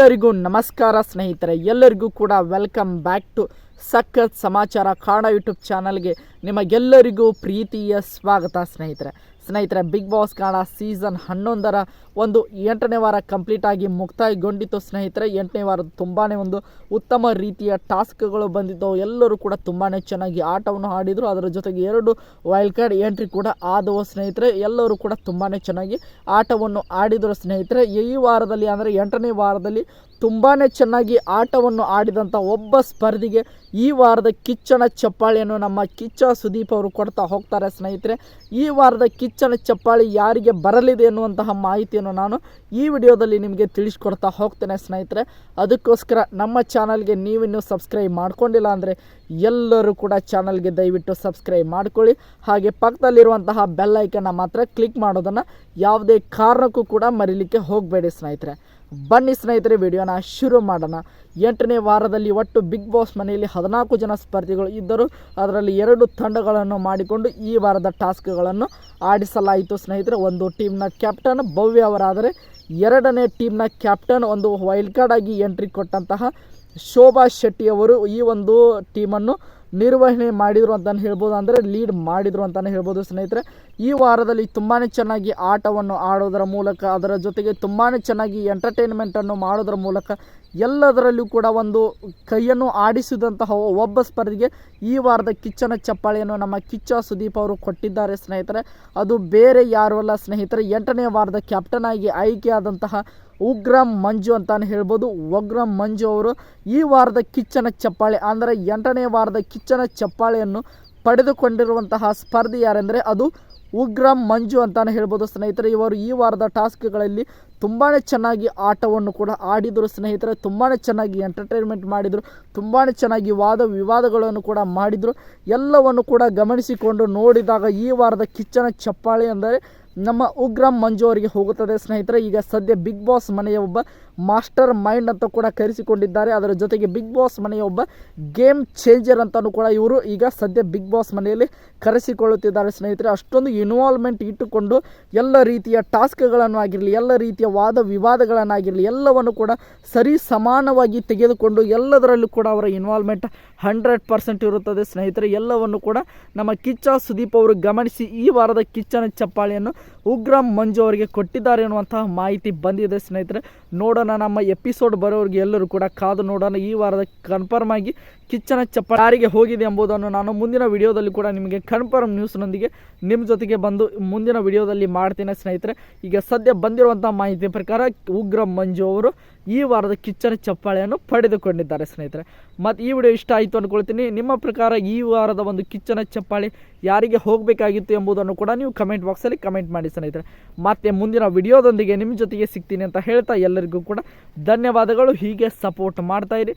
ಎಲ್ಲರಿಗೂ ನಮಸ್ಕಾರ ಸ್ನೇಹಿತರೆ, ಎಲ್ಲರಿಗೂ ಕೂಡ ವೆಲ್ಕಮ್ ಬ್ಯಾಕ್ ಟು ಸಖತ್ ಸಮಾಚಾರ ಕನ್ನಡ ಯೂಟ್ಯೂಬ್ ಚಾನಲ್ಗೆ ನಿಮಗೆಲ್ಲರಿಗೂ ಪ್ರೀತಿಯ ಸ್ವಾಗತ ಸ್ನೇಹಿತರೆ ಬಿಗ್ ಬಾಸ್ ಕನ್ನಡ ಸೀಸನ್ 11ರ ಒಂದು 8ನೇ ವಾರ ಕಂಪ್ಲೀಟ್ ಆಗಿ ಮುಕ್ತಾಯಗೊಂಡಿತ್ತು ಸ್ನೇಹಿತರೆ. 8ನೇ ವಾರದ ತುಂಬಾ ಒಂದು ಉತ್ತಮ ರೀತಿಯ ಟಾಸ್ಕ್ಗಳು ಬಂದಿದ್ದವು. ಎಲ್ಲರೂ ಕೂಡ ತುಂಬಾ ಚೆನ್ನಾಗಿ ಆಟವನ್ನು ಆಡಿದರು. ಅದರ ಜೊತೆಗೆ 2 ವೈಲ್ಡ್ ಕಾರ್ಡ್ ಎಂಟ್ರಿ ಕೂಡ ಆದವು ಸ್ನೇಹಿತರೆ. ಎಲ್ಲರೂ ಕೂಡ ತುಂಬಾ ಚೆನ್ನಾಗಿ ಆಟವನ್ನು ಆಡಿದರು ಸ್ನೇಹಿತರೆ. ಈ ವಾರದಲ್ಲಿ ಅಂದರೆ 8ನೇ ವಾರದಲ್ಲಿ ತುಂಬಾ ಚೆನ್ನಾಗಿ ಆಟವನ್ನು ಆಡಿದಂಥ ಒಬ್ಬ ಸ್ಪರ್ಧಿಗೆ ಈ ವಾರದ ಕಿಚ್ಚನ ಚಪ್ಪಾಳಿಯನ್ನು ನಮ್ಮ ಕಿಚ್ಚ ಸುದೀಪ್ ಅವರು ಕೊಡ್ತಾ ಹೋಗ್ತಾರೆ ಸ್ನೇಹಿತರೆ. ಈ ವಾರದ ಕಿಚ್ಚನ ಚಪ್ಪಾಳಿ ಯಾರಿಗೆ ಬರಲಿದೆ ಎನ್ನುವಂತಹ ಮಾಹಿತಿಯನ್ನು ನಾನು ಈ ವಿಡಿಯೋದಲ್ಲಿ ನಿಮಗೆ ತಿಳಿಸ್ಕೊಡ್ತಾ ಹೋಗ್ತೇನೆ ಸ್ನೇಹಿತರೆ. ಅದಕ್ಕೋಸ್ಕರ ನಮ್ಮ ಚಾನಲ್ಗೆ ನೀವಿನ್ನೂ ಸಬ್ಸ್ಕ್ರೈಬ್ ಮಾಡ್ಕೊಂಡಿಲ್ಲ ಅಂದರೆ ಎಲ್ಲರೂ ಕೂಡ ಚಾನಲ್ಗೆ ದಯವಿಟ್ಟು ಸಬ್ಸ್ಕ್ರೈಬ್ ಮಾಡ್ಕೊಳ್ಳಿ. ಹಾಗೆ ಪಕ್ಕದಲ್ಲಿರುವಂತಹ ಬೆಲ್ ಐಕನ್ನ ಮಾತ್ರ ಕ್ಲಿಕ್ ಮಾಡೋದನ್ನು ಯಾವುದೇ ಕಾರಣಕ್ಕೂ ಕೂಡ ಮರೀಲಿಕ್ಕೆ ಹೋಗಬೇಡಿ ಸ್ನೇಹಿತರೆ. ಬನ್ನಿ ಸ್ನೇಹಿತರೆ, ವಿಡಿಯೋನ ಶುರು ಮಾಡೋಣ. 8ನೇ ವಾರದಲ್ಲಿ ಒಟ್ಟು ಬಿಗ್ ಬಾಸ್ ಮನೆಯಲ್ಲಿ 14 ಜನ ಸ್ಪರ್ಧಿಗಳು ಇದ್ದರು. ಅದರಲ್ಲಿ 2 ತಂಡಗಳನ್ನು ಮಾಡಿಕೊಂಡು ಈ ವಾರದ ಟಾಸ್ಕ್ಗಳನ್ನು ಆಡಿಸಲಾಯಿತು ಸ್ನೇಹಿತರೆ. ಒಂದು ಟೀಮ್ನ ಕ್ಯಾಪ್ಟನ್ ಭವ್ಯ ಅವರಾದರೆ, 2ನೇ ಟೀಮ್ನ ಕ್ಯಾಪ್ಟನ್ ಒಂದು ವೈಲ್ಡ್ ಕಾರ್ಡ್ ಆಗಿ ಎಂಟ್ರಿ ಕೊಟ್ಟಂತಹ ಶೋಭಾ ಶೆಟ್ಟಿಯವರು ಈ ಒಂದು ಟೀಮನ್ನು ನಿರ್ವಹಣೆ ಮಾಡಿದರು ಅಂತಲೇ ಹೇಳ್ಬೋದು, ಅಂದರೆ ಲೀಡ್ ಮಾಡಿದರು ಅಂತಲೇ ಹೇಳ್ಬೋದು ಸ್ನೇಹಿತರೆ. ಈ ವಾರದಲ್ಲಿ ತುಂಬಾ ಚೆನ್ನಾಗಿ ಆಟವನ್ನು ಆಡೋದರ ಮೂಲಕ, ಅದರ ಜೊತೆಗೆ ತುಂಬಾ ಚೆನ್ನಾಗಿ ಎಂಟರ್ಟೈನ್ಮೆಂಟನ್ನು ಮಾಡೋದರ ಮೂಲಕ ಎಲ್ಲದರಲ್ಲೂ ಕೂಡ ಒಂದು ಕೈಯನ್ನು ಆಡಿಸಿದಂತಹ ಒಬ್ಬ ಸ್ಪರ್ಧಿಗೆ ಈ ವಾರದ ಕಿಚ್ಚನ ಚಪ್ಪಾಳೆಯನ್ನು ನಮ್ಮ ಕಿಚ್ಚ ಸುದೀಪ್ ಅವರು ಕೊಟ್ಟಿದ್ದಾರೆ ಸ್ನೇಹಿತರೆ. ಅದು ಬೇರೆ ಯಾರು ಅಲ್ಲ ಸ್ನೇಹಿತರೆ, 8ನೇ ವಾರದ ಕ್ಯಾಪ್ಟನ್ ಆಗಿ ಆಯ್ಕೆಯಾದಂತಹ ಉಗ್ರಂ ಮಂಜು ಅಂತಾನೆ ಹೇಳ್ಬೋದು. ಉಗ್ರಂ ಮಂಜು ಅವರು ಈ ವಾರದ ಕಿಚ್ಚನ ಚಪ್ಪಾಳೆ ಅಂದರೆ 8ನೇ ವಾರದ ಕಿಚ್ಚನ ಚಪ್ಪಾಳೆಯನ್ನು ಪಡೆದುಕೊಂಡಿರುವಂತಹ ಸ್ಪರ್ಧಿ ಯಾರೆಂದರೆ ಅದು ಉಗ್ರಂ ಮಂಜು ಅಂತಾನೆ ಹೇಳ್ಬೋದು ಸ್ನೇಹಿತರೆ. ಇವರು ಈ ವಾರದ ಟಾಸ್ಕ್ಗಳಲ್ಲಿ ತುಂಬಾ ಚೆನ್ನಾಗಿ ಆಟವನ್ನು ಕೂಡ ಆಡಿದರು ಸ್ನೇಹಿತರೆ. ತುಂಬಾ ಚೆನ್ನಾಗಿ ಎಂಟರ್ಟೈನ್ಮೆಂಟ್ ಮಾಡಿದರು, ತುಂಬಾ ಚೆನ್ನಾಗಿ ವಾದ ವಿವಾದಗಳನ್ನು ಕೂಡ ಮಾಡಿದರು. ಎಲ್ಲವನ್ನು ಕೂಡ ಗಮನಿಸಿಕೊಂಡು ನೋಡಿದಾಗ ಈ ವಾರದ ಕಿಚ್ಚನ ಚಪ್ಪಾಳೆ ಅಂದರೆ ನಮ್ಮ ಉಗ್ರಂ ಮಂಜು ಅವರಿಗೆ ಹೋಗುತ್ತದೆ ಸ್ನೇಹಿತರೆ. ಈಗ ಸದ್ಯ ಬಿಗ್ ಬಾಸ್ ಮನೆಯ ಒಬ್ಬ ಮಾಸ್ಟರ್ ಮೈಂಡ್ ಅಂತ ಕೂಡ ಕರೆಸಿಕೊಂಡಿದ್ದಾರೆ. ಅದರ ಜೊತೆಗೆ ಬಿಗ್ ಬಾಸ್ ಮನೆಯ ಒಬ್ಬ ಗೇಮ್ ಚೇಂಜರ್ ಅಂತಲೂ ಕೂಡ ಇವರು ಈಗ ಸದ್ಯ ಬಿಗ್ ಬಾಸ್ ಮನೆಯಲ್ಲಿ ಕರೆಸಿಕೊಳ್ಳುತ್ತಿದ್ದಾರೆ ಸ್ನೇಹಿತರೆ. ಅಷ್ಟೊಂದು ಇನ್ವಾಲ್ವ್ಮೆಂಟ್ ಇಟ್ಟುಕೊಂಡು ಎಲ್ಲ ರೀತಿಯ ಟಾಸ್ಕ್ಗಳನ್ನು ಆಗಿರಲಿ, ಎಲ್ಲ ರೀತಿಯ ವಾದ ವಿವಾದಗಳನ್ನಾಗಿರಲಿ ಎಲ್ಲವನ್ನು ಕೂಡ ಸರಿ ಸಮಾನವಾಗಿ ತೆಗೆದುಕೊಂಡು ಎಲ್ಲದರಲ್ಲೂ ಕೂಡ ಅವರ ಇನ್ವಾಲ್ವ್ಮೆಂಟ್ 100% ಇರುತ್ತದೆ ಸ್ನೇಹಿತರೆ. ಎಲ್ಲವನ್ನು ಕೂಡ ನಮ್ಮ ಕಿಚ್ಚ ಸುದೀಪ್ ಅವರು ಗಮನಿಸಿ ಈ ವಾರದ ಕಿಚ್ಚನ ಚಪ್ಪಾಳೆಯನ್ನು ಉಗ್ರಂ ಮಂಜು ಅವರಿಗೆ ಕೊಟ್ಟಿದ್ದಾರೆ ಎನ್ನುವಂತಹ ಮಾಹಿತಿ ಬಂದಿದೆ ಸ್ನೇಹಿತರೆ. ನೋಡೋಣ, ನಮ್ಮ ಎಪಿಸೋಡ್ ಬರೋರಿಗೆ ಎಲ್ಲರೂ ಕೂಡ ಕಾದು ನೋಡೋಣ. ಈ ವಾರದ ಕನ್ಫರ್ಮ್ ಆಗಿ ಕಿಚ್ಚನ ಚಪ್ಪಾಳೆ ಯಾರಿಗೆ ಹೋಗಿದೆ ಎಂಬುದನ್ನು ನಾನು ಮುಂದಿನ ವಿಡಿಯೋದಲ್ಲಿ ಕೂಡ ನಿಮಗೆ ಕನ್ಫರ್ಮ್ ನ್ಯೂಸ್ನೊಂದಿಗೆ ನಿಮ್ಮ ಜೊತೆಗೆ ಬಂದು ಮುಂದಿನ ವಿಡಿಯೋದಲ್ಲಿ ಮಾಡ್ತೇನೆ ಸ್ನೇಹಿತರೆ. ಈಗ ಸದ್ಯ ಬಂದಿರುವಂಥ ಮಾಹಿತಿ ಪ್ರಕಾರ ಉಗ್ರಂ ಮಂಜು ಅವರು ಈ ವಾರದ ಕಿಚ್ಚನ ಚಪ್ಪಾಳೆಯನ್ನು ಪಡೆದುಕೊಂಡಿದ್ದಾರೆ ಸ್ನೇಹಿತರೆ. ಮತ್ತು ಈ ವಿಡಿಯೋ ಇಷ್ಟ ಆಯಿತು ಅಂದ್ಕೊಳ್ತೀನಿ. ನಿಮ್ಮ ಪ್ರಕಾರ ಈ ವಾರದ ಒಂದು ಕಿಚ್ಚನ ಚಪ್ಪಾಳೆ ಯಾರಿಗೆ ಹೋಗಬೇಕಾಗಿತ್ತು ಎಂಬುದನ್ನು ಕೂಡ ನೀವು ಕಮೆಂಟ್ ಬಾಕ್ಸಲ್ಲಿ ಕಮೆಂಟ್ ಮಾಡಿ ಸ್ನೇಹಿತರೆ. ಮತ್ತೆ ಮುಂದಿನ ವಿಡಿಯೋದೊಂದಿಗೆ ನಿಮ್ಮ ಜೊತೆಗೆ ಸಿಗ್ತೀನಿ ಅಂತ ಹೇಳ್ತಾ ಎಲ್ಲರಿಗೂ ಕೂಡ ಧನ್ಯವಾದಗಳು. ಹೀಗೆ ಸಪೋರ್ಟ್ ಮಾಡ್ತಾಯಿರಿ,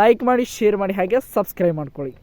ಲೈಕ್ ಮಾಡಿ, ಶೇರ್ ಮಾಡಿ, ಹಾಗೆ ಸಬ್ಸ್ಕ್ರೈಬ್ ಮಾಡ್ಕೊಳ್ಳಿ.